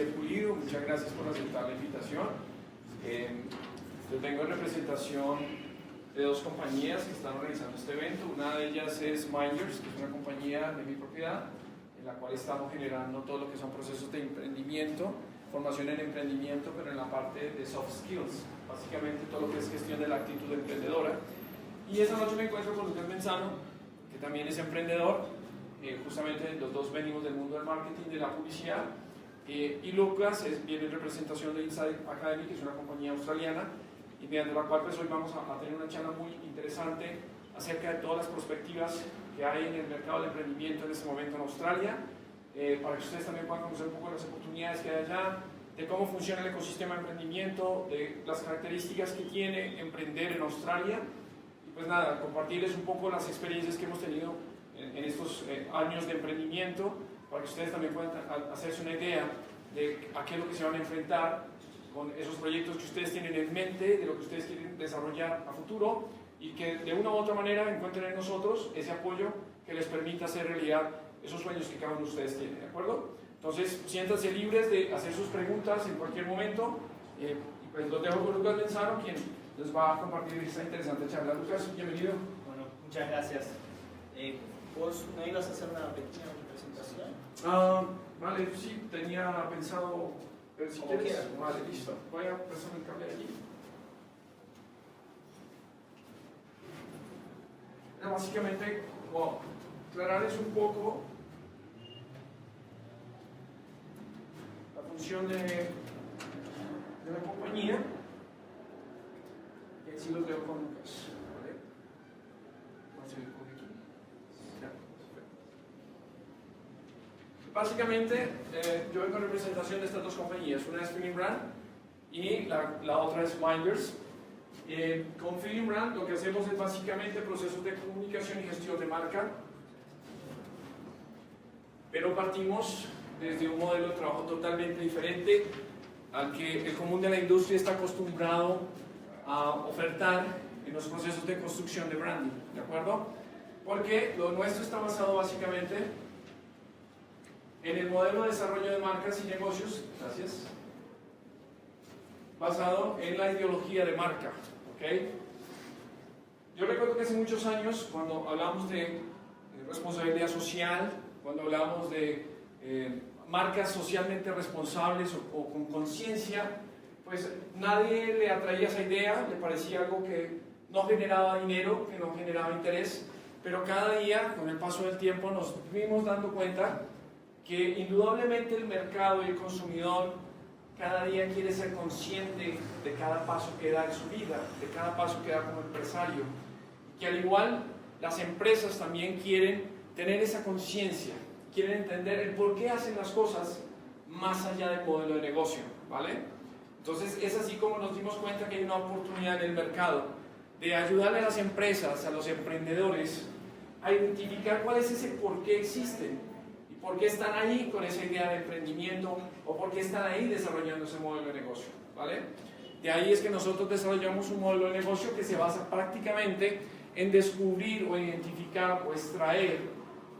Javier Pulido, muchas gracias por aceptar la invitación. Yo vengo en representación de dos compañías que están organizando este evento. Una de ellas es Minders, que es una compañía de mi propiedad, en la cual estamos generando todo lo que son procesos de emprendimiento, formación en emprendimiento, pero en la parte de soft skills, básicamente todo lo que es gestión de la actitud emprendedora. Y esa noche me encuentro con Lucas Menzano, que también es emprendedor. Justamente los dos venimos del mundo del marketing, de la publicidad, y Lucas viene en representación de Inside Academy, que es una compañía australiana, y mediante la cual pues hoy vamos a tener una charla muy interesante acerca de todas las perspectivas que hay en el mercado del emprendimiento en este momento en Australia, para que ustedes también puedan conocer un poco las oportunidades que hay allá, de cómo funciona el ecosistema de emprendimiento, de las características que tiene emprender en Australia, y pues nada, compartirles un poco las experiencias que hemos tenido en estos años de emprendimiento, para que ustedes también puedan hacerse una idea de a qué es lo que se van a enfrentar con esos proyectos que ustedes tienen en mente, de lo que ustedes quieren desarrollar a futuro, y que de una u otra manera encuentren en nosotros ese apoyo que les permita hacer realidad esos sueños que cada uno de ustedes tiene, ¿de acuerdo? Entonces, siéntanse libres de hacer sus preguntas en cualquier momento, y pues los dejo con Lucas Menzano, quien les va a compartir esta interesante charla. Lucas, bienvenido. Bueno, muchas gracias. ¿Vos no ibas a hacer una pequeña presentación? Vale, sí, tenía pensado, pero si quieres, quieras. vale, listo. Voy a pasar el cable allí. Básicamente, como aclararles un poco la función de la compañía, y así los dejo con Lucas. ¿Vale? Vamos a ir por aquí. Ya, perfecto. Básicamente, yo vengo en representación de estas dos compañías. Una es Feeling Brand y la otra es Minders. Con Feeling Brand lo que hacemos es básicamente procesos de comunicación y gestión de marca, pero partimos desde un modelo de trabajo totalmente diferente al que el común de la industria está acostumbrado a ofertar en los procesos de construcción de branding, ¿de acuerdo? Porque lo nuestro está basado básicamente en el modelo de desarrollo de marcas y negocios, gracias, basado en la ideología de marca, ¿ok? Yo recuerdo que hace muchos años, cuando hablamos de responsabilidad social, cuando hablamos de marcas socialmente responsables o con conciencia, pues nadie le atraía esa idea, le parecía algo que no generaba dinero, que no generaba interés, pero cada día, con el paso del tiempo, nos fuimos dando cuenta que indudablemente el mercado y el consumidor cada día quiere ser consciente de cada paso que da en su vida, de cada paso que da como empresario, y que al igual las empresas también quieren tener esa conciencia, quieren entender el por qué hacen las cosas más allá del modelo de negocio, ¿vale? Entonces es así como nos dimos cuenta que hay una oportunidad en el mercado de ayudarle a las empresas, a los emprendedores, a identificar cuál es ese por qué existen y por qué están ahí con esa idea de emprendimiento o por qué están ahí desarrollando ese modelo de negocio, ¿vale? De ahí es que nosotros desarrollamos un modelo de negocio que se basa prácticamente en descubrir o identificar o extraer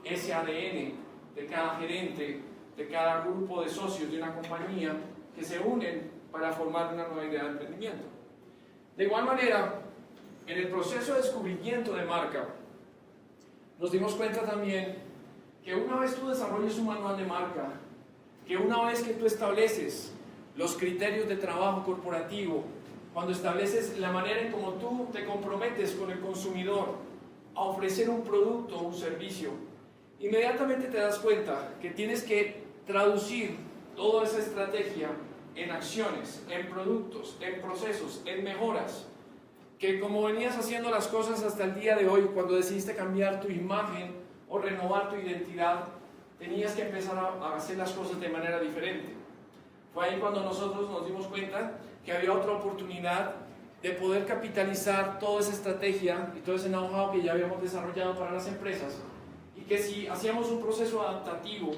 ese ADN de cada gerente, de cada grupo de socios de una compañía que se unen para formar una nueva idea de emprendimiento. De igual manera, en el proceso de descubrimiento de marca, nos dimos cuenta también que una vez tú desarrolles un manual de marca, que una vez que tú estableces los criterios de trabajo corporativo, cuando estableces la manera en cómo tú te comprometes con el consumidor a ofrecer un producto o un servicio, inmediatamente te das cuenta que tienes que traducir toda esa estrategia en acciones, en productos, en procesos, en mejoras, que como venías haciendo las cosas hasta el día de hoy, cuando decidiste cambiar tu imagen o renovar tu identidad, tenías que empezar a hacer las cosas de manera diferente. Fue ahí cuando nosotros nos dimos cuenta que había otra oportunidad de poder capitalizar toda esa estrategia y todo ese know-how que ya habíamos desarrollado para las empresas, y que si hacíamos un proceso adaptativo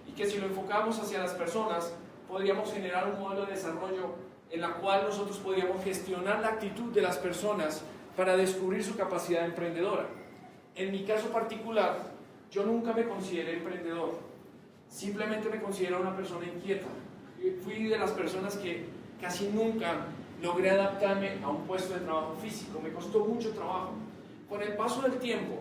y que si lo enfocábamos hacia las personas, podríamos generar un modelo de desarrollo en la cual nosotros podríamos gestionar la actitud de las personas para descubrir su capacidad emprendedora. En mi caso particular, yo nunca me consideré emprendedor, simplemente me considero una persona inquieta. fui de las personas que casi nunca logré adaptarme a un puesto de trabajo físico, me costó mucho trabajo. Con el paso del tiempo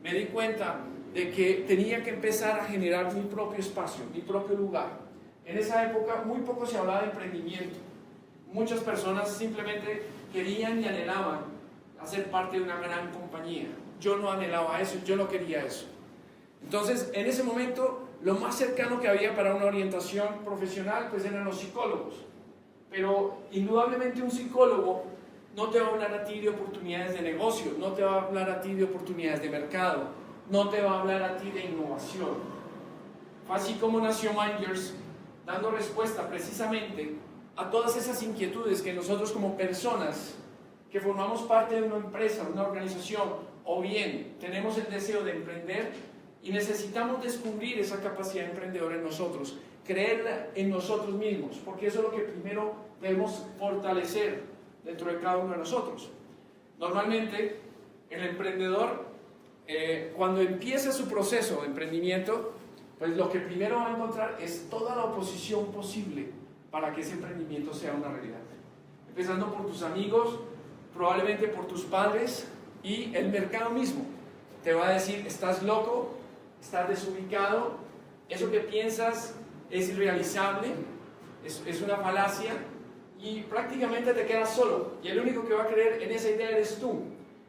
me di cuenta de que tenía que empezar a generar mi propio espacio, mi propio lugar. En esa época muy poco se hablaba de emprendimiento. Muchas personas simplemente querían y anhelaban hacer parte de una gran compañía. Yo no anhelaba eso, yo no quería eso. Entonces, en ese momento, lo más cercano que había para una orientación profesional, pues eran los psicólogos. Pero indudablemente un psicólogo no te va a hablar a ti de oportunidades de negocio, no te va a hablar a ti de oportunidades de mercado, no te va a hablar a ti de innovación. Fue así como nació Minders, dando respuesta precisamente a todas esas inquietudes que nosotros como personas que formamos parte de una empresa, una organización, o bien tenemos el deseo de emprender y necesitamos descubrir esa capacidad emprendedora en nosotros, creerla en nosotros mismos, porque eso es lo que primero debemos fortalecer dentro de cada uno de nosotros. Normalmente, el emprendedor, cuando empieza su proceso de emprendimiento, pues lo que primero va a encontrar es toda la oposición posible para que ese emprendimiento sea una realidad. Empezando por tus amigos, probablemente por tus padres y el mercado mismo. Te va a decir, estás loco, estás desubicado, eso que piensas es irrealizable, es una falacia y prácticamente te quedas solo. Y el único que va a creer en esa idea eres tú.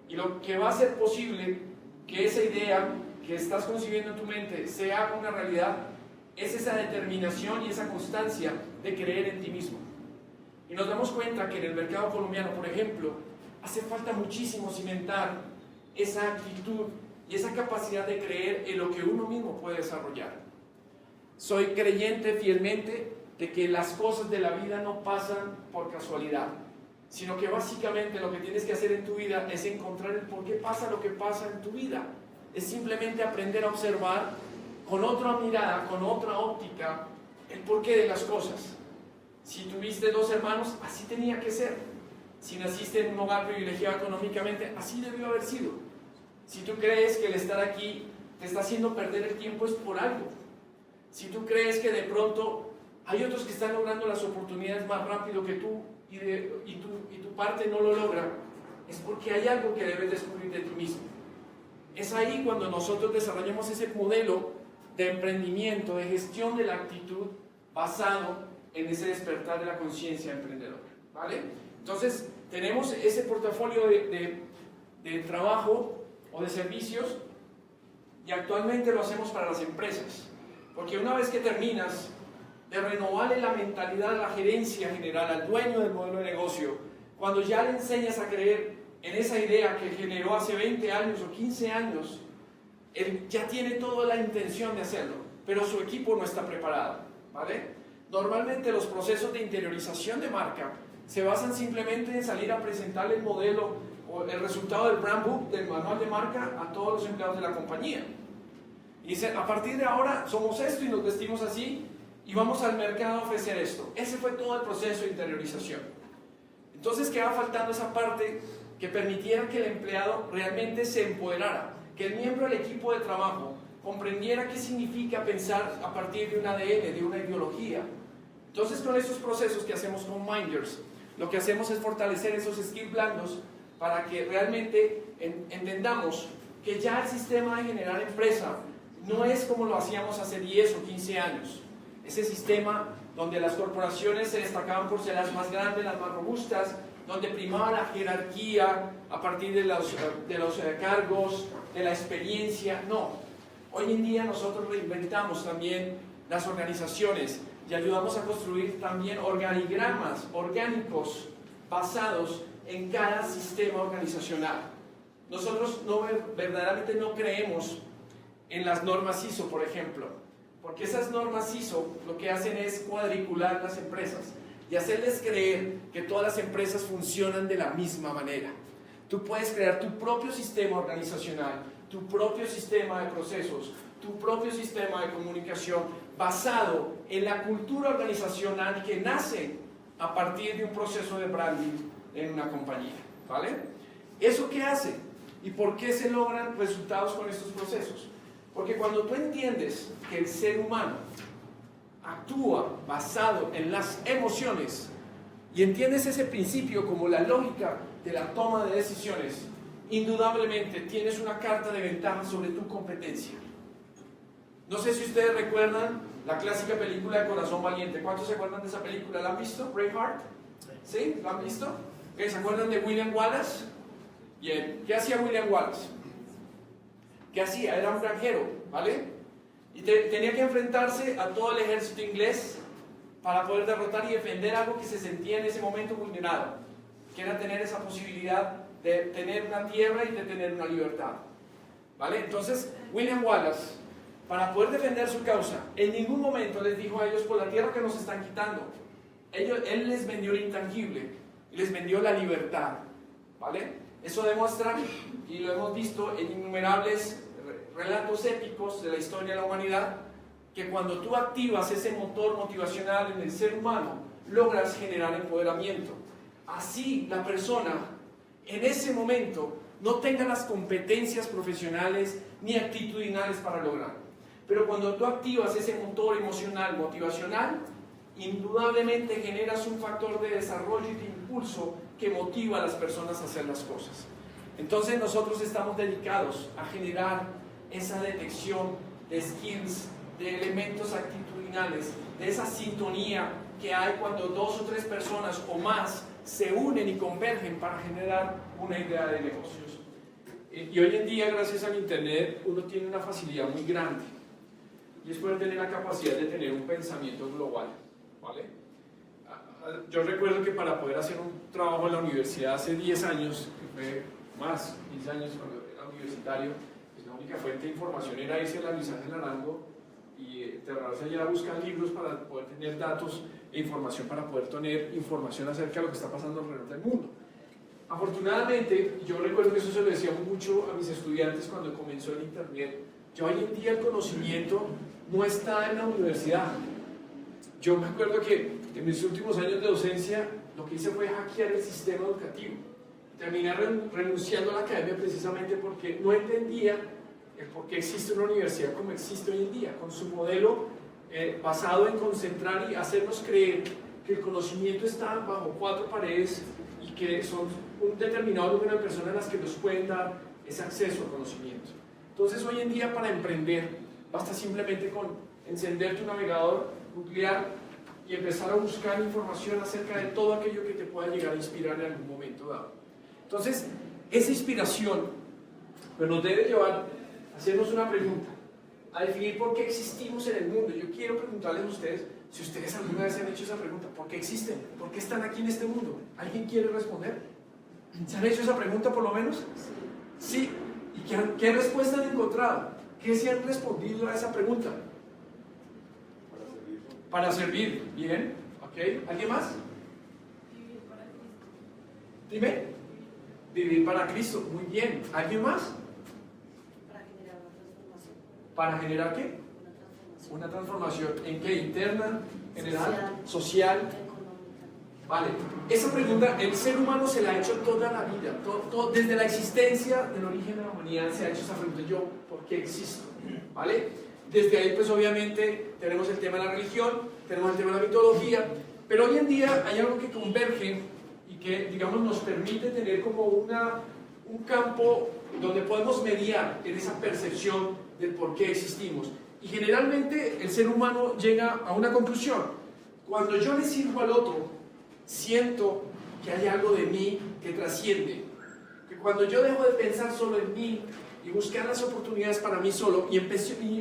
Y lo que va a hacer posible que esa idea que estás concibiendo en tu mente se haga una realidad es esa determinación y esa constancia de creer en ti mismo. Y nos damos cuenta que en el mercado colombiano, por ejemplo, hace falta muchísimo cimentar esa actitud y esa capacidad de creer en lo que uno mismo puede desarrollar. Soy creyente fielmente de que las cosas de la vida no pasan por casualidad, sino que básicamente lo que tienes que hacer en tu vida es encontrar el por qué pasa lo que pasa en tu vida. Es simplemente aprender a observar con otra mirada, con otra óptica, el porqué de las cosas. Si tuviste 2 hermanos, así tenía que ser. Si naciste en un hogar privilegiado económicamente, así debió haber sido. Si tú crees que el estar aquí te está haciendo perder el tiempo, es por algo. Si tú crees que de pronto hay otros que están logrando las oportunidades más rápido que tú y tu parte no lo logra, es porque hay algo que debes descubrir de ti mismo. Es ahí cuando nosotros desarrollamos ese modelo de emprendimiento, de gestión de la actitud basado en ese despertar de la conciencia emprendedora, ¿vale? Entonces, tenemos ese portafolio de trabajo o de servicios y actualmente lo hacemos para las empresas, porque una vez que terminas de renovarle la mentalidad a la gerencia general, al dueño del modelo de negocio, cuando ya le enseñas a creer en esa idea que generó hace 20 años o 15 años, él ya tiene toda la intención de hacerlo, pero su equipo no está preparado, ¿vale? Normalmente los procesos de interiorización de marca se basan simplemente en salir a presentarle el modelo o el resultado del brand book, del manual de marca, a todos los empleados de la compañía. Y dicen, a partir de ahora somos esto y nos vestimos así y vamos al mercado a ofrecer esto. Ese fue todo el proceso de interiorización. Entonces quedaba faltando esa parte que permitiera que el empleado realmente se empoderara, que el miembro del equipo de trabajo comprendiera qué significa pensar a partir de un ADN, de una ideología. Entonces, con estos procesos que hacemos con Minders, lo que hacemos es fortalecer esos skills blandos para que realmente entendamos que ya el sistema de generar empresa no es como lo hacíamos hace 10 o 15 años. Ese sistema donde las corporaciones se destacaban por ser las más grandes, las más robustas, donde primaba la jerarquía a partir de los cargos, de la experiencia. No, hoy en día nosotros reinventamos también las organizaciones y ayudamos a construir también organigramas orgánicos basados en cada sistema organizacional. Nosotros verdaderamente no creemos en las normas ISO, por ejemplo, porque esas normas ISO lo que hacen es cuadricular las empresas y hacerles creer que todas las empresas funcionan de la misma manera. Tú puedes crear tu propio sistema organizacional, tu propio sistema de procesos, tu propio sistema de comunicación basado en la cultura organizacional que nace a partir de un proceso de branding en una compañía, ¿vale? ¿Eso qué hace? ¿Y por qué se logran resultados con estos procesos? Porque cuando tú entiendes que el ser humano actúa basado en las emociones y entiendes ese principio como la lógica de la toma de decisiones, indudablemente tienes una carta de ventaja sobre tu competencia. No sé si ustedes recuerdan la clásica película de Corazón Valiente. ¿Cuántos se acuerdan de esa película? ¿La han visto? ¿Braveheart? ¿Sí? ¿La han visto? ¿Se acuerdan de William Wallace? Bien. ¿Qué hacía William Wallace? ¿Qué hacía? Era un granjero, ¿vale? Y tenía que enfrentarse a todo el ejército inglés para poder derrotar y defender algo que se sentía en ese momento vulnerado, que era tener esa posibilidad de tener una tierra y de tener una libertad, ¿vale? Entonces, William Wallace, para poder defender su causa, en ningún momento les dijo a ellos: por la tierra que nos están quitando. Él les vendió el intangible, y les vendió la libertad, ¿vale? Eso demuestra, y lo hemos visto en innumerables relatos épicos de la historia de la humanidad, que cuando tú activas ese motor motivacional en el ser humano, logras generar empoderamiento. Así la persona, en ese momento, no tenga las competencias profesionales ni actitudinales para lograr. Pero cuando tú activas ese motor emocional, motivacional, indudablemente generas un factor de desarrollo y de impulso que motiva a las personas a hacer las cosas. Entonces nosotros estamos dedicados a generar esa detección de skills, de elementos actitudinales, de esa sintonía que hay cuando dos o tres personas o más se unen y convergen para generar una idea de negocios. Y hoy en día, gracias al internet, uno tiene una facilidad muy grande, y es poder tener la capacidad de tener un pensamiento global, ¿vale? Yo recuerdo que para poder hacer un trabajo en la universidad hace 10 años, que fue más, 15 años cuando era universitario, pues la única fuente de información era irse a la Luis Ángel Arango y enterrarse allá a buscar libros para poder tener datos e información, para poder tener información acerca de lo que está pasando alrededor del mundo. Afortunadamente, yo recuerdo que eso se lo decía mucho a mis estudiantes cuando comenzó el internet. Ya hoy en día el conocimiento no está en la universidad. Yo me acuerdo que en mis últimos años de docencia lo que hice fue hackear el sistema educativo. Terminé renunciando a la academia precisamente porque no entendía el por qué existe una universidad como existe hoy en día, con su modelo basado en concentrar y hacernos creer que el conocimiento está bajo 4 paredes y que son un determinado número de personas las que nos pueden dar ese acceso al conocimiento. Entonces hoy en día, para emprender, basta simplemente con encender tu navegador, googlear y empezar a buscar información acerca de todo aquello que te pueda llegar a inspirar en algún momento dado. Entonces, esa inspiración pues, nos debe llevar a hacernos una pregunta, a definir por qué existimos en el mundo. Yo quiero preguntarles a ustedes, si ustedes alguna vez se han hecho esa pregunta: ¿por qué existen? ¿Por qué están aquí en este mundo? ¿Alguien quiere responder? ¿Se han hecho esa pregunta por lo menos? Sí. ¿Y qué respuesta han encontrado? ¿Qué se han respondido a esa pregunta? Para servir. Bien. ¿Ok? ¿Alguien más? Vivir para Cristo. Dime. Vivir para Cristo. Muy bien. ¿Alguien más? Para generar una transformación. ¿Para generar qué? Una transformación. Una transformación. ¿En qué? ¿Interna? ¿General? Social. ¿Social? Vale, esa pregunta el ser humano se la ha hecho toda la vida, desde la existencia del origen de la humanidad se ha hecho esa pregunta: ¿yo por qué existo? ¿Vale? Desde ahí pues obviamente tenemos el tema de la religión, tenemos el tema de la mitología, pero hoy en día hay algo que converge y que digamos nos permite tener como un campo donde podemos mediar en esa percepción del por qué existimos, y generalmente el ser humano llega a una conclusión: cuando yo le sirvo al otro, siento que hay algo de mí que trasciende, que cuando yo dejo de pensar solo en mí y buscar las oportunidades para mí solo y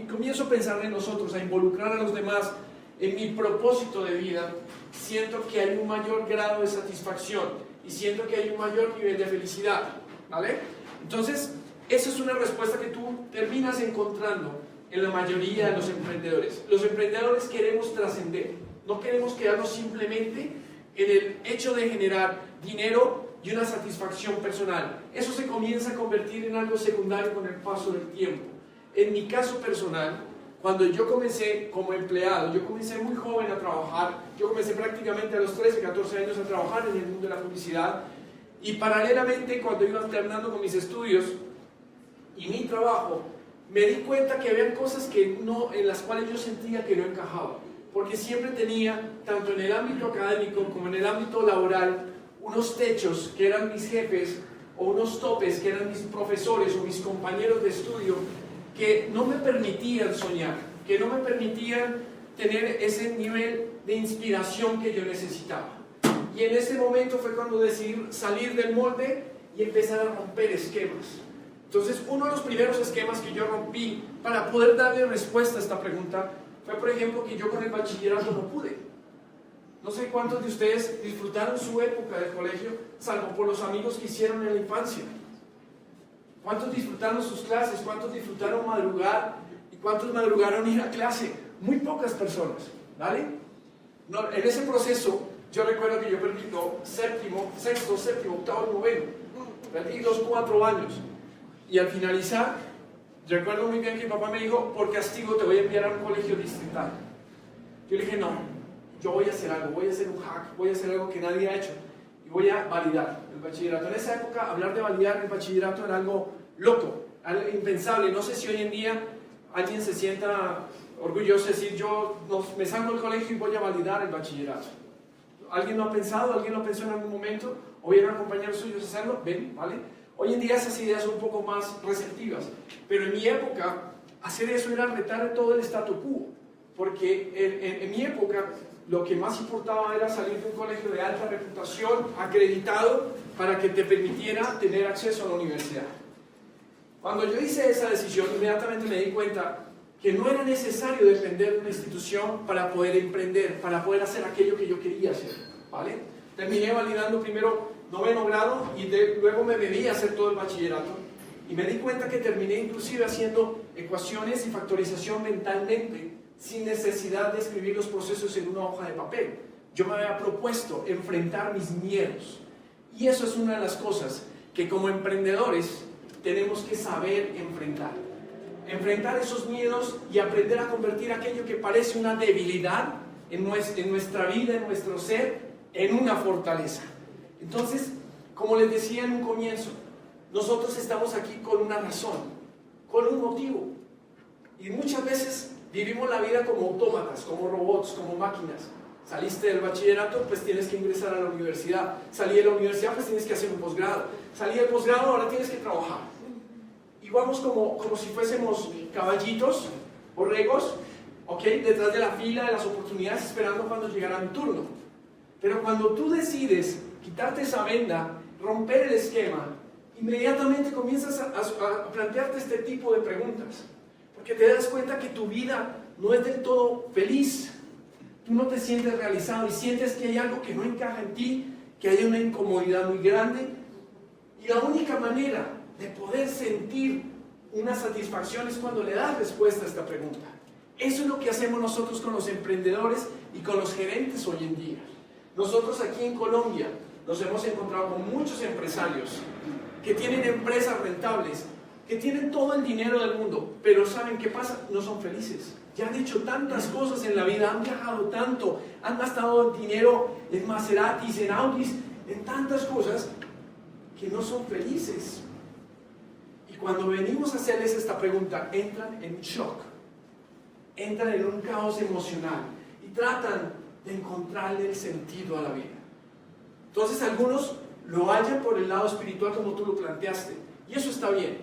comienzo a pensar en nosotros, a involucrar a los demás en mi propósito de vida, siento que hay un mayor grado de satisfacción y siento que hay un mayor nivel de felicidad, ¿vale? Entonces, esa es una respuesta que tú terminas encontrando en la mayoría de los emprendedores. Los emprendedores queremos trascender, no queremos quedarnos simplemente en el hecho de generar dinero y una satisfacción personal. Eso se comienza a convertir en algo secundario con el paso del tiempo. En mi caso personal, cuando yo comencé como empleado, yo comencé muy joven a trabajar, yo comencé prácticamente a los 13, 14 años a trabajar en el mundo de la publicidad, y paralelamente cuando iba alternando con mis estudios y mi trabajo, me di cuenta que había cosas en las cuales yo sentía que no encajaba. porque siempre tenía, tanto en el ámbito académico como en el ámbito laboral, unos techos que eran mis jefes, o unos topes que eran mis profesores o mis compañeros de estudio, que no me permitían soñar, que no me permitían tener ese nivel de inspiración que yo necesitaba. Y en ese momento fue cuando decidí salir del molde y empezar a romper esquemas. Entonces, uno de los primeros esquemas que yo rompí para poder darle respuesta a esta pregunta fue, por ejemplo, que yo con el bachillerato no pude. No sé cuántos de ustedes disfrutaron su época de colegio, salvo por los amigos que hicieron en la infancia. ¿Cuántos disfrutaron sus clases? ¿Cuántos disfrutaron madrugar? ¿Y cuántos madrugaron ir a clase? Muy pocas personas, ¿vale? No, en ese proceso, yo recuerdo que yo perdí sexto, séptimo, octavo y noveno. Perdí los 4 años. Y al finalizar, recuerdo muy bien que mi papá me dijo, por castigo te voy a enviar a un colegio distrital. Yo le dije, no, yo voy a hacer algo, voy a hacer un hack, voy a hacer algo que nadie ha hecho. Y voy a validar el bachillerato. En esa época, hablar de validar el bachillerato era algo loco, algo impensable. No sé si hoy en día alguien se sienta orgulloso de decir, yo me salgo del colegio y voy a validar el bachillerato. ¿Alguien lo ha pensado? ¿Alguien lo pensó en algún momento? ¿O vieron a compañeros suyos hacerlo? Ven, ¿vale? Hoy en día esas ideas son un poco más receptivas. Pero en mi época, hacer eso era retar todo el statu quo. Porque en mi época, lo que más importaba era salir de un colegio de alta reputación, acreditado, para que te permitiera tener acceso a la universidad. Cuando yo hice esa decisión, inmediatamente me di cuenta que no era necesario depender de una institución para poder emprender, para poder hacer aquello que yo quería hacer, ¿vale? Terminé validando primero 9º grado y luego me medí a hacer todo el bachillerato y me di cuenta que terminé inclusive haciendo ecuaciones y factorización mentalmente sin necesidad de escribir los procesos en una hoja de papel. Yo me había propuesto enfrentar mis miedos y eso es una de las cosas que como emprendedores tenemos que saber enfrentar esos miedos y aprender a convertir aquello que parece una debilidad en nuestra vida, en nuestro ser, en una fortaleza. Entonces, como les decía en un comienzo, nosotros estamos aquí con una razón, con un motivo. Y muchas veces vivimos la vida como autómatas, como robots, como máquinas. Saliste del bachillerato, pues tienes que ingresar a la universidad. Salí de la universidad, pues tienes que hacer un posgrado. Salí del posgrado, ahora tienes que trabajar. Y vamos como si fuésemos caballitos, borregos, ¿ok? Detrás de la fila de las oportunidades, esperando cuando llegara mi turno. Pero cuando tú decides quitarte esa venda, romper el esquema, inmediatamente comienzas a plantearte este tipo de preguntas. Porque te das cuenta que tu vida no es del todo feliz. Tú no te sientes realizado y sientes que hay algo que no encaja en ti, que hay una incomodidad muy grande. Y la única manera de poder sentir una satisfacción es cuando le das respuesta a esta pregunta. Eso es lo que hacemos nosotros con los emprendedores y con los gerentes hoy en día. Nosotros aquí en Colombia nos hemos encontrado con muchos empresarios que tienen empresas rentables, que tienen todo el dinero del mundo, pero ¿saben qué pasa? No son felices. Ya han hecho tantas cosas en la vida, han viajado tanto, han gastado dinero en Maseratis, en Audis, en tantas cosas, que no son felices. Y cuando venimos a hacerles esta pregunta, entran en shock, entran en un caos emocional y tratan de encontrarle el sentido a la vida. Entonces algunos lo hallan por el lado espiritual como tú lo planteaste, y eso está bien.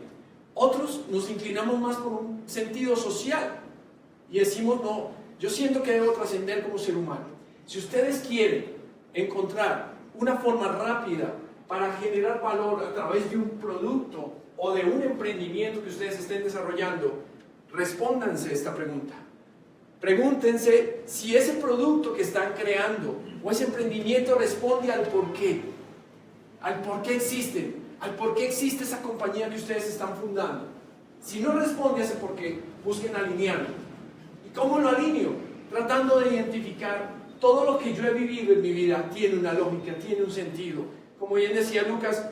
Otros nos inclinamos más por un sentido social y decimos, no, yo siento que debo trascender como ser humano. Si ustedes quieren encontrar una forma rápida para generar valor a través de un producto o de un emprendimiento que ustedes estén desarrollando, respóndanse esta pregunta. Pregúntense si ese producto que están creando o ese emprendimiento responde al por qué existen, al por qué existe esa compañía que ustedes están fundando. Si no responde a ese por qué, busquen alinearlo. ¿Y cómo lo alineo? Tratando de identificar todo lo que yo he vivido en mi vida tiene una lógica, tiene un sentido. Como bien decía Lucas,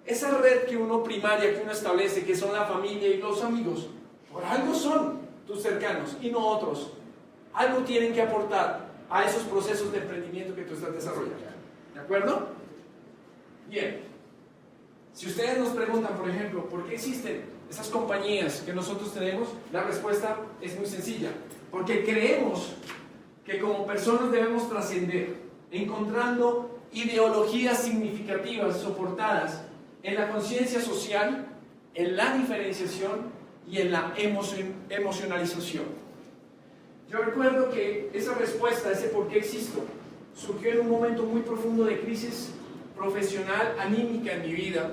esa red que uno primaria, que uno establece, que son la familia y los amigos, por algo son tus cercanos y no otros. Algo tienen que aportar a esos procesos de emprendimiento que tú estás desarrollando. ¿De acuerdo? Bien. Si ustedes nos preguntan, por ejemplo, ¿por qué existen esas compañías que nosotros tenemos? La respuesta es muy sencilla. Porque creemos que como personas debemos trascender, encontrando ideologías significativas soportadas en la conciencia social, en la diferenciación y en la emocionalización. Yo recuerdo que esa respuesta, ese por qué existo, surgió en un momento muy profundo de crisis profesional, anímica en mi vida.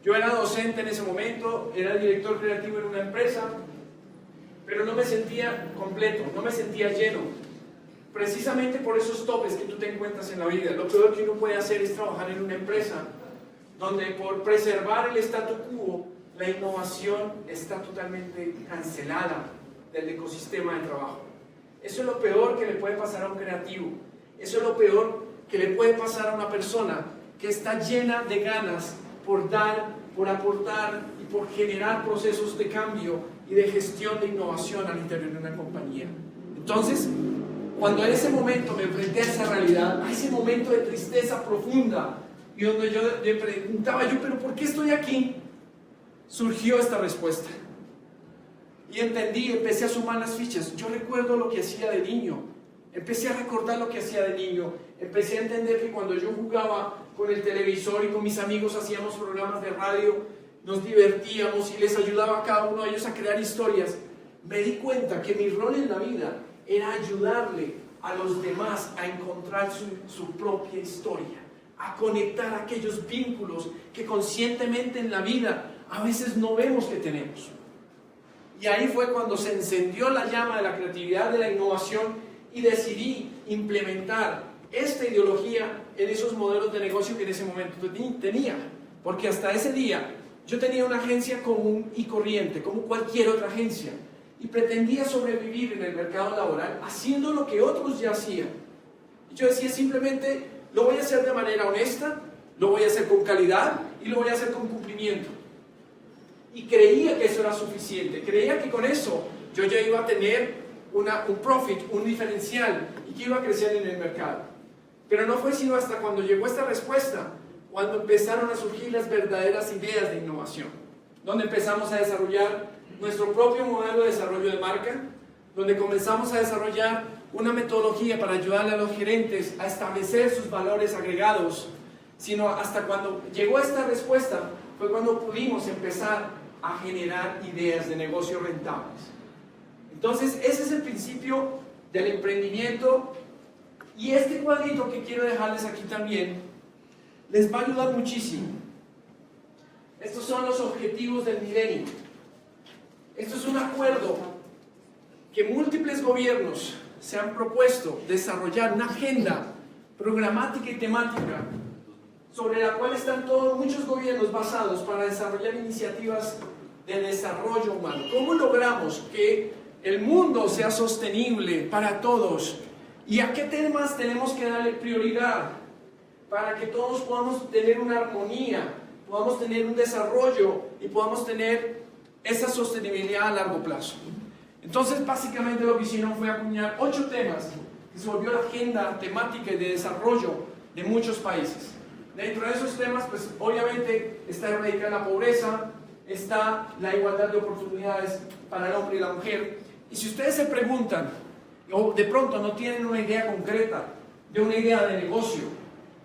Yo era docente en ese momento, era director creativo en una empresa, pero no me sentía completo, no me sentía lleno. Precisamente por esos topes que tú te encuentras en la vida. Lo peor que uno puede hacer es trabajar en una empresa donde por preservar el statu quo, la innovación está totalmente cancelada del ecosistema de trabajo. Eso es lo peor que le puede pasar a un creativo. Eso es lo peor que le puede pasar a una persona que está llena de ganas por dar, por aportar y por generar procesos de cambio y de gestión de innovación al interior de una compañía. Entonces, cuando en ese momento me enfrenté a esa realidad, a ese momento de tristeza profunda, y donde yo me preguntaba, ¿pero por qué estoy aquí?, surgió esta respuesta. Y entendí, empecé a sumar las fichas. Yo recuerdo lo que hacía de niño, empecé a recordar lo que hacía de niño, empecé a entender que cuando yo jugaba con el televisor y con mis amigos hacíamos programas de radio, nos divertíamos y les ayudaba a cada uno de ellos a crear historias, me di cuenta que mi rol en la vida era ayudarle a los demás a encontrar su propia historia, a conectar aquellos vínculos que conscientemente en la vida a veces no vemos que tenemos. Y ahí fue cuando se encendió la llama de la creatividad, de la innovación, y decidí implementar esta ideología en esos modelos de negocio que en ese momento tenía. Porque hasta ese día yo tenía una agencia común y corriente, como cualquier otra agencia, y pretendía sobrevivir en el mercado laboral haciendo lo que otros ya hacían. Y yo decía simplemente, lo voy a hacer de manera honesta, lo voy a hacer con calidad y lo voy a hacer con cumplimiento. Y creía que eso era suficiente, creía que con eso yo ya iba a tener un profit, un diferencial, y que iba a crecer en el mercado. Pero no fue sino hasta cuando llegó esta respuesta, cuando empezaron a surgir las verdaderas ideas de innovación, donde empezamos a desarrollar nuestro propio modelo de desarrollo de marca, donde comenzamos a desarrollar una metodología para ayudarle a los gerentes a establecer sus valores agregados, sino hasta cuando llegó esta respuesta fue cuando pudimos empezar a generar ideas de negocio rentables. Entonces, ese es el principio del emprendimiento, y este cuadrito que quiero dejarles aquí también les va a ayudar muchísimo. Estos son los objetivos del milenio. Esto es un acuerdo que múltiples gobiernos se han propuesto desarrollar, una agenda programática y temática sobre la cual están muchos gobiernos basados para desarrollar iniciativas de desarrollo humano. ¿Cómo logramos que el mundo sea sostenible para todos? ¿Y a qué temas tenemos que darle prioridad para que todos podamos tener una armonía, podamos tener un desarrollo y podamos tener esa sostenibilidad a largo plazo? Entonces, básicamente lo que hicieron fue acuñar 8 temas que se volvió la agenda temática y de desarrollo de muchos países. Dentro de esos temas, pues obviamente está erradicar la pobreza, está la igualdad de oportunidades para el hombre y la mujer. Y si ustedes se preguntan, o de pronto no tienen una idea concreta de una idea de negocio,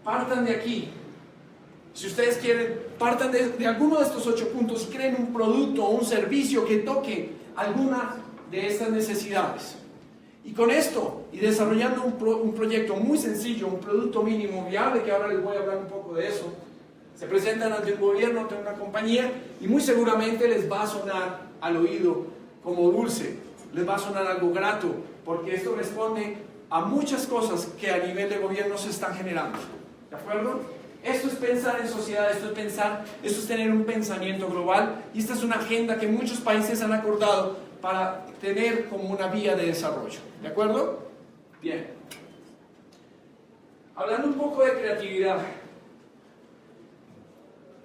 partan de aquí. Si ustedes quieren, partan de alguno de estos 8 puntos y creen un producto o un servicio que toque alguna de estas necesidades. Y con esto, y desarrollando un proyecto muy sencillo, un producto mínimo viable, que ahora les voy a hablar un poco de eso, se presentan ante un gobierno, ante una compañía, y muy seguramente les va a sonar al oído como dulce, les va a sonar algo grato, porque esto responde a muchas cosas que a nivel de gobierno se están generando. ¿De acuerdo? Esto es pensar en sociedad, esto es tener un pensamiento global, y esta es una agenda que muchos países han acordado para tener como una vía de desarrollo. ¿De acuerdo? Bien. Hablando un poco de creatividad,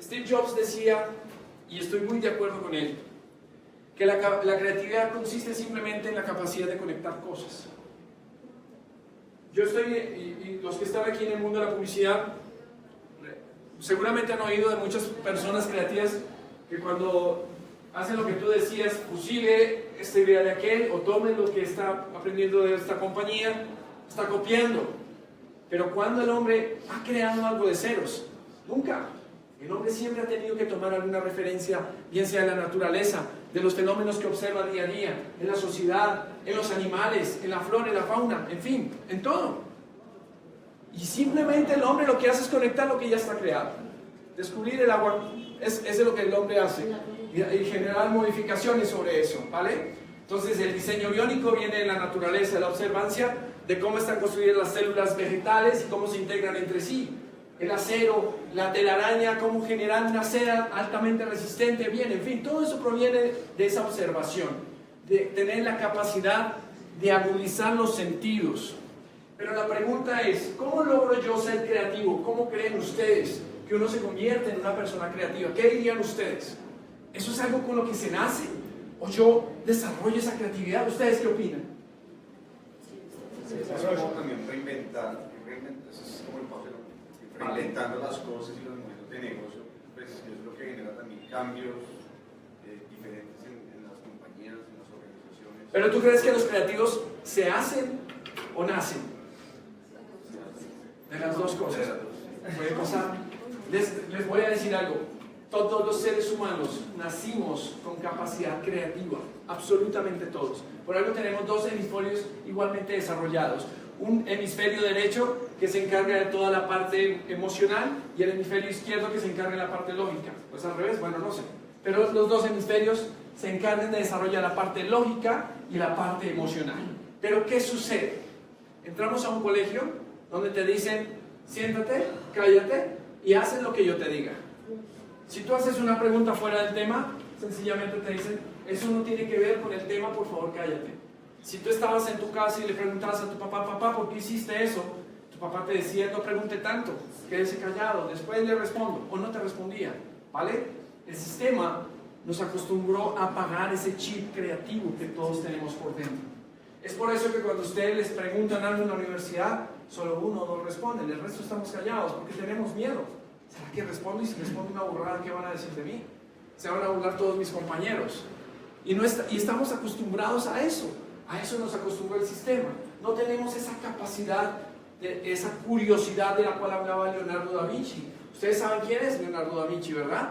Steve Jobs decía, y estoy muy de acuerdo con él, que la creatividad consiste simplemente en la capacidad de conectar cosas. Yo estoy, y los que están aquí en el mundo de la publicidad, seguramente han oído de muchas personas creativas que cuando hacen lo que tú decías, fusile esta idea de aquel, o tomen lo que está aprendiendo de esta compañía, está copiando. Pero cuando el hombre ha creado algo de ceros, nunca. El hombre siempre ha tenido que tomar alguna referencia, bien sea de la naturaleza, de los fenómenos que observa día a día, en la sociedad, en los animales, en la flora, en la fauna, en fin, en todo. Y simplemente el hombre lo que hace es conectar lo que ya está creado. Descubrir el agua, es lo que el hombre hace. Y generar modificaciones sobre eso, ¿vale? Entonces el diseño biónico viene de la naturaleza, de la observancia de cómo están construidas las células vegetales y cómo se integran entre sí. El acero, la telaraña, cómo generar una seda altamente resistente, bien, en fin, todo eso proviene de esa observación, de tener la capacidad de agudizar los sentidos. Pero la pregunta es, ¿cómo logro yo ser creativo? ¿Cómo creen ustedes que uno se convierte en una persona creativa? ¿Qué dirían ustedes? ¿Eso es algo con lo que se nace? ¿O yo desarrollo esa creatividad? ¿Ustedes qué opinan? Eso es también reinventar, eso es como el papel, reinventando las cosas y los modelos de negocio, pues eso es lo que genera también cambios diferentes en las compañías, en las organizaciones. ¿Pero tú crees que los creativos se hacen o nacen? De las dos cosas. Puede pasar. Les voy a decir algo. Todos los seres humanos nacimos con capacidad creativa, absolutamente todos. Por algo tenemos dos hemisferios igualmente desarrollados. Un hemisferio derecho que se encarga de toda la parte emocional y el hemisferio izquierdo que se encarga de la parte lógica. Pues al revés, bueno, no sé. Pero los dos hemisferios se encargan de desarrollar la parte lógica y la parte emocional. Pero ¿qué sucede? Entramos a un colegio donde te dicen, siéntate, cállate y haz lo que yo te diga. Si tú haces una pregunta fuera del tema, sencillamente te dicen, eso no tiene que ver con el tema, por favor cállate. Si tú estabas en tu casa y le preguntabas a tu papá, papá, ¿por qué hiciste eso? Tu papá te decía, no pregunte tanto, quédese callado, después le respondo, o no te respondía, ¿vale? El sistema nos acostumbró a apagar ese chip creativo que todos tenemos por dentro. Es por eso que cuando ustedes les preguntan algo en la universidad, solo uno o dos responden, el resto estamos callados porque tenemos miedo. ¿Será que respondo? Y si respondo una burrada, ¿qué van a decir de mí? Se van a burlar todos mis compañeros. Y estamos acostumbrados a eso nos acostumbró el sistema. No tenemos esa capacidad, esa curiosidad de la cual hablaba Leonardo da Vinci. Ustedes saben quién es Leonardo da Vinci, ¿verdad?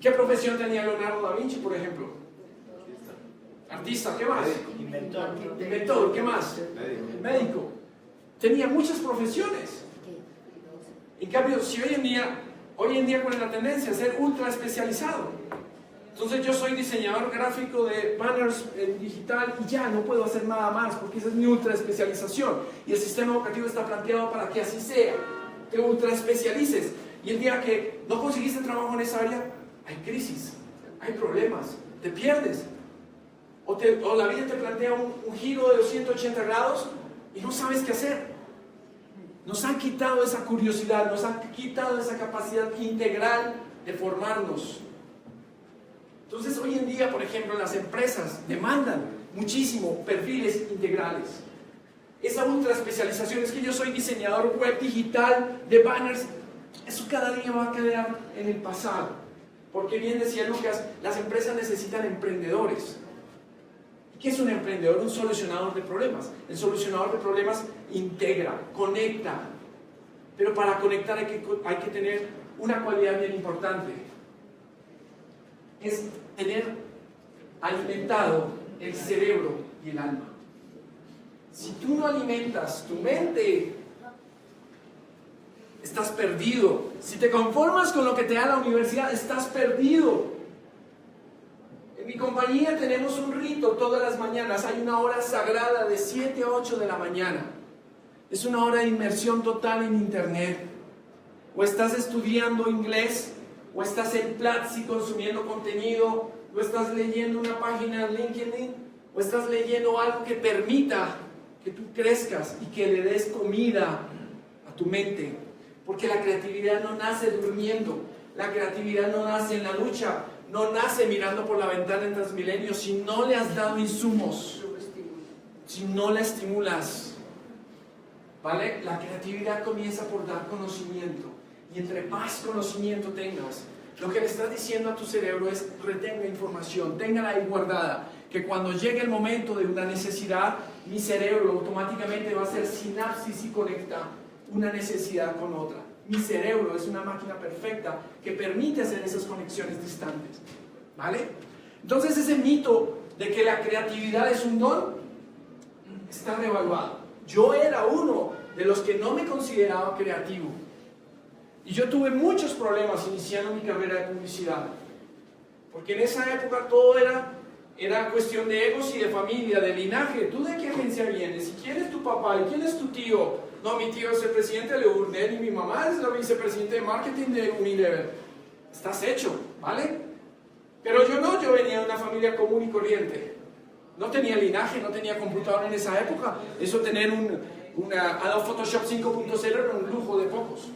¿Qué profesión tenía Leonardo da Vinci, por ejemplo? Artista, ¿qué más? Inventor, ¿qué más? Médico. Tenía muchas profesiones. En cambio, si hoy en día cuál es la tendencia, ser ultra especializado. Entonces yo soy diseñador gráfico de banners en digital y ya no puedo hacer nada más porque esa es mi ultra especialización. Y el sistema educativo está planteado para que así sea, te ultra especialices. Y el día que no conseguiste trabajo en esa área, hay crisis, hay problemas, te pierdes. O la vida te plantea un giro de 180 grados y no sabes qué hacer. Nos han quitado esa curiosidad, nos han quitado esa capacidad integral de formarnos. Entonces hoy en día, por ejemplo, las empresas demandan muchísimo perfiles integrales. Esa ultra especialización, es que yo soy diseñador web digital de banners, eso cada día va a quedar en el pasado. Porque bien decía Lucas, las empresas necesitan emprendedores. ¿Qué es un emprendedor? Un solucionador de problemas. El solucionador de problemas integra, conecta. Pero para conectar hay que tener una cualidad bien importante. Es tener alimentado el cerebro y el alma. Si tú no alimentas tu mente, estás perdido. Si te conformas con lo que te da la universidad, estás perdido. En mi compañía tenemos un rito todas las mañanas. Hay una hora sagrada de 7 a 8 de la mañana. Es una hora de inmersión total en internet. O estás estudiando inglés, o estás en Platzi consumiendo contenido, o estás leyendo una página en LinkedIn, o estás leyendo algo que permita que tú crezcas y que le des comida a tu mente. Porque la creatividad no nace durmiendo, la creatividad no nace en la ducha, no nace mirando por la ventana en Transmilenio si no le has dado insumos, si no la estimulas. ¿Vale? La creatividad comienza por dar conocimiento. Y entre más conocimiento tengas, lo que le estás diciendo a tu cerebro es retenga información, téngala ahí guardada, que cuando llegue el momento de una necesidad, mi cerebro automáticamente va a hacer sinapsis y conecta una necesidad con otra. Mi cerebro es una máquina perfecta que permite hacer esas conexiones distantes, ¿vale? Entonces ese mito de que la creatividad es un don está revaluado. Yo era uno de los que no me consideraba creativo y yo tuve muchos problemas iniciando mi carrera de publicidad, porque en esa época todo era cuestión de egos y de familia, de linaje. ¿Tú de qué agencia vienes? ¿Y quién es tu papá? ¿Y quién es tu tío? No, mi tío es el presidente de Leurnet y mi mamá es la vicepresidente de marketing de Unilever. Estás hecho, ¿vale? Pero yo venía de una familia común y corriente. No tenía linaje, no tenía computadora en esa época. Eso, tener una Adobe Photoshop 5.0 era un lujo de pocos.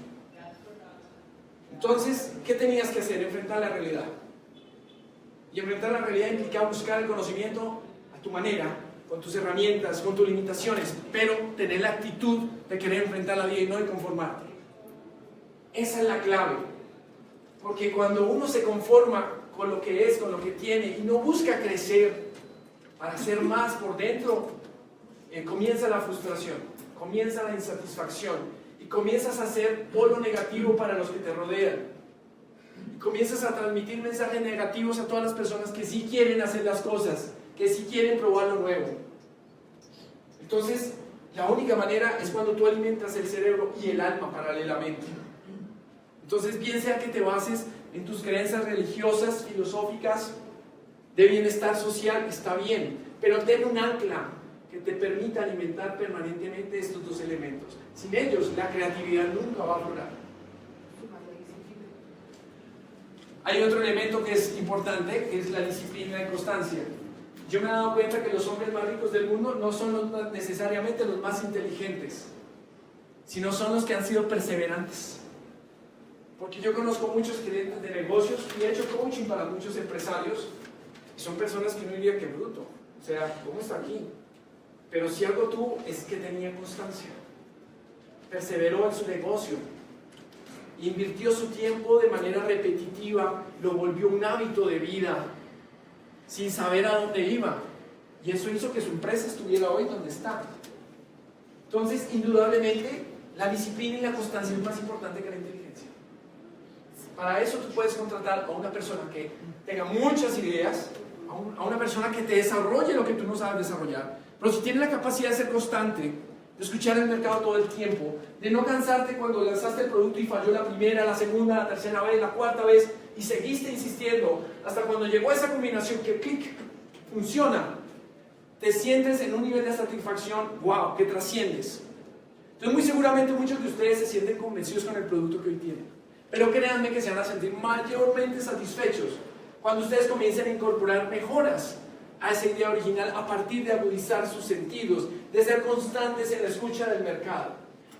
Entonces, ¿qué tenías que hacer? Enfrentar la realidad. Y enfrentar la realidad implica buscar el conocimiento a tu manera, con tus herramientas, con tus limitaciones, pero tener la actitud de querer enfrentar la vida y no de conformarte. Esa es la clave. Porque cuando uno se conforma con lo que es, con lo que tiene, y no busca crecer para hacer más por dentro, comienza la frustración, comienza la insatisfacción, y comienzas a ser polo negativo para los que te rodean. Y comienzas a transmitir mensajes negativos a todas las personas que sí quieren hacer las cosas, que sí quieren probar lo nuevo. Entonces, la única manera es cuando tú alimentas el cerebro y el alma paralelamente. Entonces, bien sea que te bases en tus creencias religiosas, filosóficas, de bienestar social, está bien, pero ten un ancla que te permita alimentar permanentemente estos dos elementos. Sin ellos, la creatividad nunca va a aflorar. Hay otro elemento que es importante, que es la disciplina y la constancia. Yo me he dado cuenta que los hombres más ricos del mundo no son necesariamente los más inteligentes, sino son los que han sido perseverantes. Porque yo conozco muchos gerentes de negocios y he hecho coaching para muchos empresarios, y son personas que no diría que bruto. O sea, ¿cómo está aquí? Pero si algo tuvo es que tenía constancia. Perseveró en su negocio. Invirtió su tiempo de manera repetitiva, lo volvió un hábito de vida, sin saber a dónde iba. Y eso hizo que su empresa estuviera hoy donde está. Entonces, indudablemente, la disciplina y la constancia es más importante que la inteligencia. Para eso tú puedes contratar a una persona que tenga muchas ideas, a una persona que te desarrolle lo que tú no sabes desarrollar, pero si tiene la capacidad de ser constante, de escuchar el mercado todo el tiempo, de no cansarte cuando lanzaste el producto y falló la primera, la segunda, la tercera vez, la cuarta vez, y seguiste insistiendo hasta cuando llegó esa combinación que clic, funciona, te sientes en un nivel de satisfacción, wow, que trasciendes. Entonces muy seguramente muchos de ustedes se sienten convencidos con el producto que hoy tienen, pero créanme que se van a sentir mayormente satisfechos cuando ustedes comiencen a incorporar mejoras a esa idea original a partir de agudizar sus sentidos, de ser constantes en la escucha del mercado,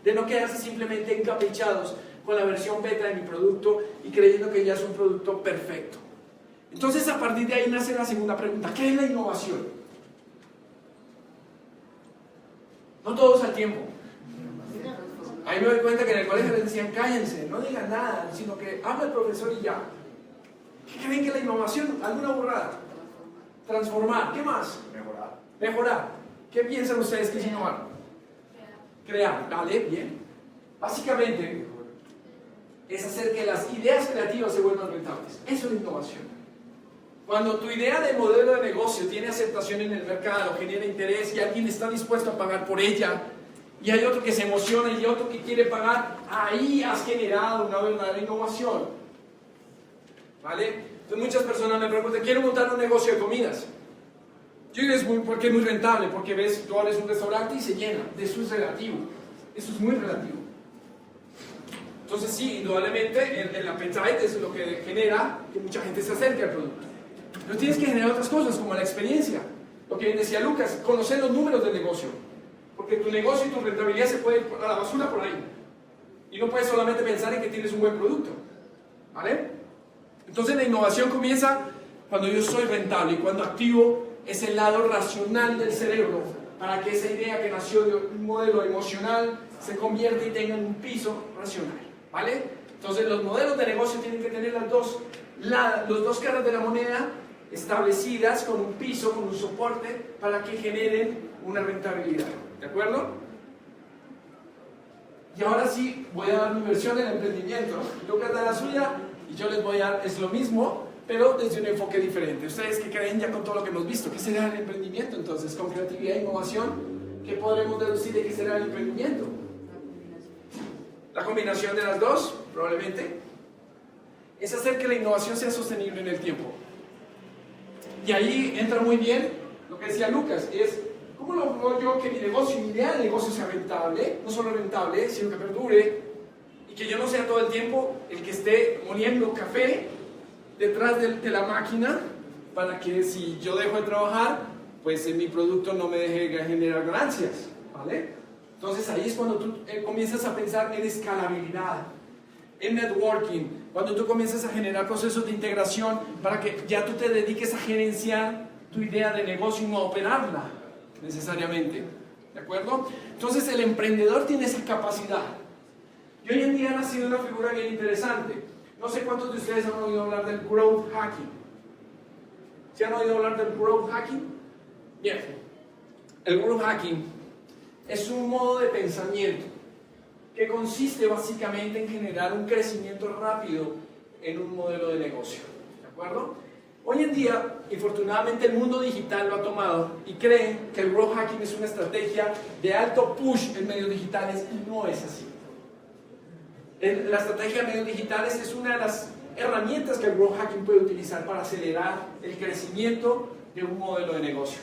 de no quedarse simplemente encaprichados con la versión beta de mi producto y creyendo que ya es un producto perfecto. Entonces, a partir de ahí nace la segunda pregunta: ¿qué es la innovación? No todos al tiempo. Ahí me doy cuenta que en el colegio les decían: cállense, no digan nada, sino que habla el profesor y ya. ¿Qué creen que es la innovación? ¿Alguna burrada? Transformar. ¿Qué más? Mejorar. ¿Qué piensan ustedes que es innovar? Crear. Vale, bien. Básicamente es hacer que las ideas creativas se vuelvan rentables. Eso es la innovación. Cuando tu idea de modelo de negocio tiene aceptación en el mercado, genera interés y alguien está dispuesto a pagar por ella, y hay otro que se emociona y otro que quiere pagar, ahí has generado una verdadera innovación. ¿Vale? Entonces muchas personas me preguntan: quiero montar un negocio de comidas. Yo digo: ¿por qué es muy rentable? Porque ves, tú abres un restaurante y se llena. Eso es relativo. Eso es muy relativo. Entonces sí, indudablemente el appetite es lo que genera que mucha gente se acerque al producto. Pero tienes que generar otras cosas, como la experiencia. Lo que decía Lucas: conocer los números del negocio. Porque tu negocio y tu rentabilidad se puede ir a la basura por ahí. Y no puedes solamente pensar en que tienes un buen producto. ¿Vale? Entonces la innovación comienza cuando yo soy rentable y cuando activo ese lado racional del cerebro para que esa idea que nació de un modelo emocional se convierta y tenga un piso racional. ¿Vale? Entonces los modelos de negocio tienen que tener los dos caras de la moneda establecidas con un piso, con un soporte, para que generen una rentabilidad. ¿De acuerdo? Y ahora sí voy a dar mi versión del emprendimiento. Lucas da la suya y yo les voy a dar, es lo mismo, pero desde un enfoque diferente. ¿Ustedes qué creen ya con todo lo que hemos visto? ¿Qué será el emprendimiento entonces? Con creatividad e innovación, ¿qué podremos deducir de qué será el emprendimiento? La combinación de las dos, probablemente, es hacer que la innovación sea sostenible en el tiempo. Y ahí entra muy bien lo que decía Lucas, es ¿cómo logro yo que mi negocio, mi idea de negocio sea rentable? No solo rentable, sino que perdure, y que yo no sea todo el tiempo el que esté moliendo café detrás de la máquina, para que si yo dejo de trabajar, pues mi producto no me deje generar ganancias, ¿vale? Entonces ahí es cuando tú comienzas a pensar en escalabilidad, en networking, cuando tú comienzas a generar procesos de integración para que ya tú te dediques a gerenciar tu idea de negocio y no a operarla necesariamente, ¿de acuerdo? Entonces el emprendedor tiene esa capacidad. Y hoy en día ha nacido una figura bien interesante. No sé cuántos de ustedes han oído hablar del growth hacking. ¿Se han oído hablar del growth hacking? Bien, el growth hacking es un modo de pensamiento que consiste básicamente en generar un crecimiento rápido en un modelo de negocio, ¿de acuerdo? Hoy en día, infortunadamente, el mundo digital lo ha tomado y creen que el growth hacking es una estrategia de alto push en medios digitales, y no es así. La estrategia de medios digitales es una de las herramientas que el growth hacking puede utilizar para acelerar el crecimiento de un modelo de negocio.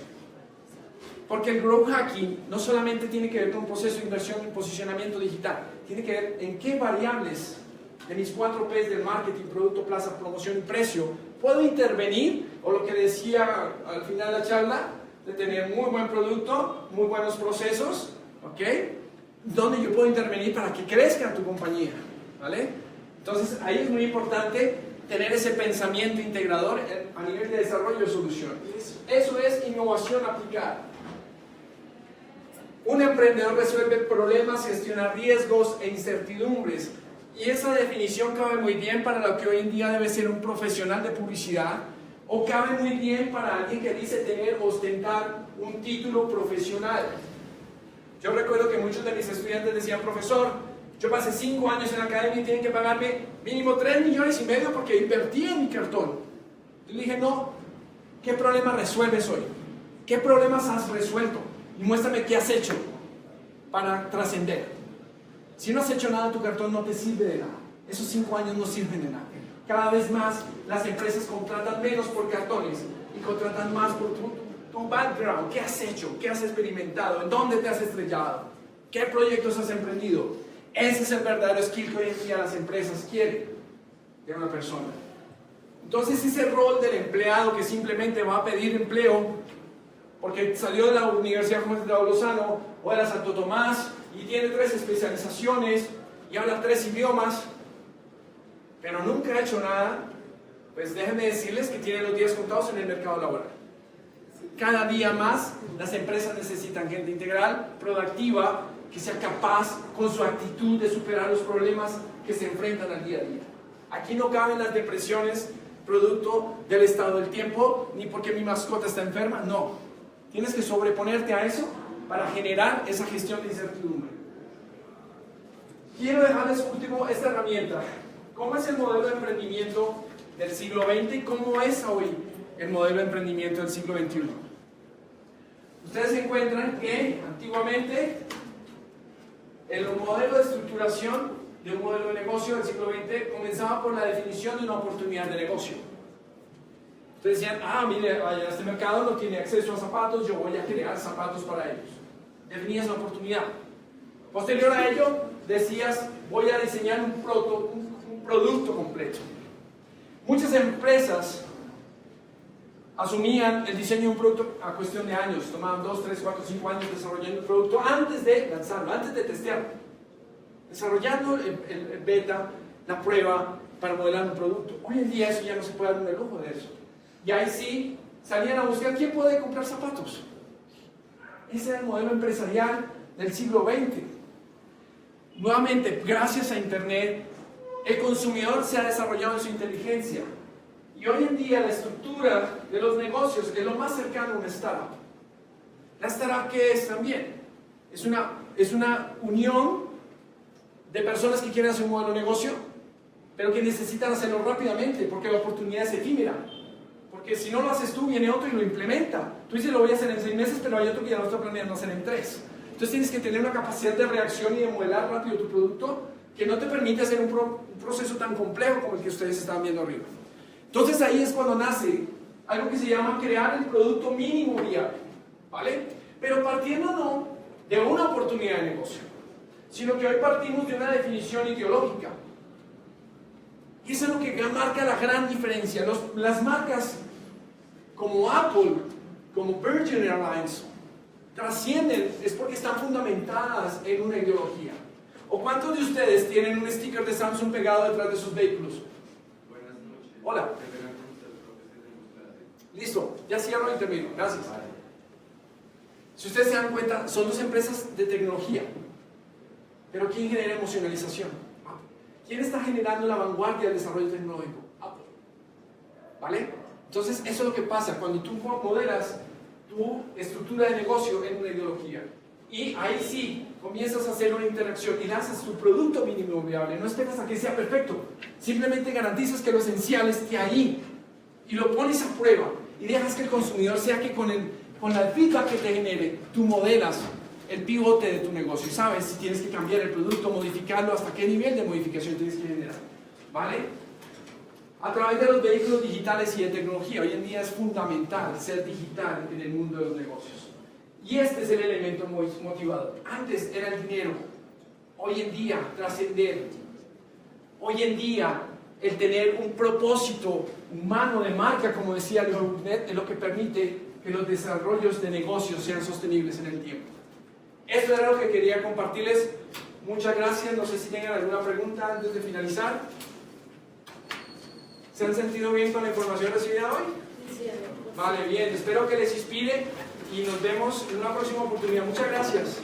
Porque el growth hacking no solamente tiene que ver con un proceso de inversión y posicionamiento digital, tiene que ver en qué variables de mis 4 P's del marketing, producto, plaza, promoción y precio puedo intervenir, o lo que decía al final de la charla, de tener muy buen producto, muy buenos procesos, ¿ok? Donde yo puedo intervenir para que crezca tu compañía, ¿vale? Entonces ahí es muy importante tener ese pensamiento integrador a nivel de desarrollo de solución. Eso es innovación aplicada. Un emprendedor resuelve problemas, gestiona riesgos e incertidumbres. Y esa definición cabe muy bien para lo que hoy en día debe ser un profesional de publicidad, o cabe muy bien para alguien que dice ostentar un título profesional. Yo recuerdo que muchos de mis estudiantes decían: profesor, yo pasé 5 años en la academia y tienen que pagarme mínimo 3,5 millones porque invertí en mi cartón. Yo le dije: no, ¿qué problema resuelves hoy? ¿Qué problemas has resuelto? Y muéstrame qué has hecho para trascender. Si no has hecho nada, tu cartón no te sirve de nada. Esos 5 años no sirven de nada. Cada vez más las empresas contratan menos por cartones y contratan más por tu background. ¿Qué has hecho? ¿Qué has experimentado? ¿En dónde te has estrellado? ¿Qué proyectos has emprendido? Ese es el verdadero skill que hoy en día las empresas quieren de una persona. Entonces ese rol del empleado que simplemente va a pedir empleo porque salió de la Universidad Joven de Lozano o de la Santo Tomás y tiene 3 especializaciones y habla 3 idiomas, pero nunca ha hecho nada, pues déjenme decirles que tiene los días contados en el mercado laboral. Cada día más las empresas necesitan gente integral, proactiva, que sea capaz con su actitud de superar los problemas que se enfrentan al día a día. Aquí no caben las depresiones producto del estado del tiempo, ni porque mi mascota está enferma, no. Tienes que sobreponerte a eso para generar esa gestión de incertidumbre. Quiero dejarles último esta herramienta. ¿Cómo es el modelo de emprendimiento del siglo XX y cómo es hoy el modelo de emprendimiento del siglo XXI? Ustedes encuentran que antiguamente el modelo de estructuración de un modelo de negocio del siglo XX comenzaba por la definición de una oportunidad de negocio. Ustedes decían: mire, este mercado no tiene acceso a zapatos, yo voy a crear zapatos para ellos. Definías la oportunidad. Posterior a ello, decías: voy a diseñar un producto completo. Muchas empresas asumían el diseño de un producto a cuestión de años, tomaban 2, 3, 4, 5 años desarrollando el producto antes de lanzarlo, antes de testearlo, desarrollando el beta, la prueba para modelar un producto. Hoy en día eso ya no se puede dar un lujo de eso. Y ahí sí salían a buscar quién puede comprar zapatos. Ese era el modelo empresarial del siglo XX. Nuevamente, gracias a Internet, el consumidor se ha desarrollado en su inteligencia Y hoy en día la estructura de los negocios es lo más cercano a una startup. La startup, ¿qué es también? Es una unión de personas que quieren hacer un modelo de negocio, pero que necesitan hacerlo rápidamente, porque la oportunidad es efímera. Porque si no lo haces tú, viene otro y lo implementa. Tú dices, lo voy a hacer en 6 meses, pero hay otro que ya lo está planeando hacer en 3. Entonces tienes que tener una capacidad de reacción y de modelar rápido tu producto que no te permite hacer un proceso tan complejo como el que ustedes estaban viendo arriba. Entonces ahí es cuando nace algo que se llama crear el producto mínimo viable, ¿vale? Pero partiendo no de una oportunidad de negocio, sino que hoy partimos de una definición ideológica. Y eso es lo que marca la gran diferencia. Las marcas como Apple, como Virgin Airlines, trascienden, es porque están fundamentadas en una ideología. ¿O cuántos de ustedes tienen un sticker de Samsung pegado detrás de sus vehículos? Buenas noches. Hola. Listo, ya cierro y termino. Gracias. Si ustedes se dan cuenta, son 2 empresas de tecnología. Pero ¿quién genera emocionalización? Apple. ¿Quién está generando la vanguardia del desarrollo tecnológico? Apple. ¿Vale? Entonces, eso es lo que pasa cuando tú modelas tu estructura de negocio en una ideología. Y ahí sí, comienzas a hacer una interacción y lanzas tu producto mínimo viable. No esperas a que sea perfecto. Simplemente garantizas que lo esencial esté ahí. Y lo pones a prueba. Y dejas que el consumidor sea que con la feedback que te genere, tú modelas el pivote de tu negocio. Sabes si tienes que cambiar el producto, modificarlo, hasta qué nivel de modificación tienes que generar. ¿Vale? A través de los vehículos digitales y de tecnología, hoy en día es fundamental ser digital en el mundo de los negocios. Y este es el elemento motivador. Antes era el dinero. Hoy en día, trascender. Hoy en día, el tener un propósito humano de marca, como decía Leo Burnett, es lo que permite que los desarrollos de negocios sean sostenibles en el tiempo. Esto era lo que quería compartirles. Muchas gracias. No sé si tengan alguna pregunta antes de finalizar. ¿Se han sentido bien con la información recibida hoy? Sí, Vale, bien. Espero que les inspire y nos vemos en una próxima oportunidad. Muchas gracias.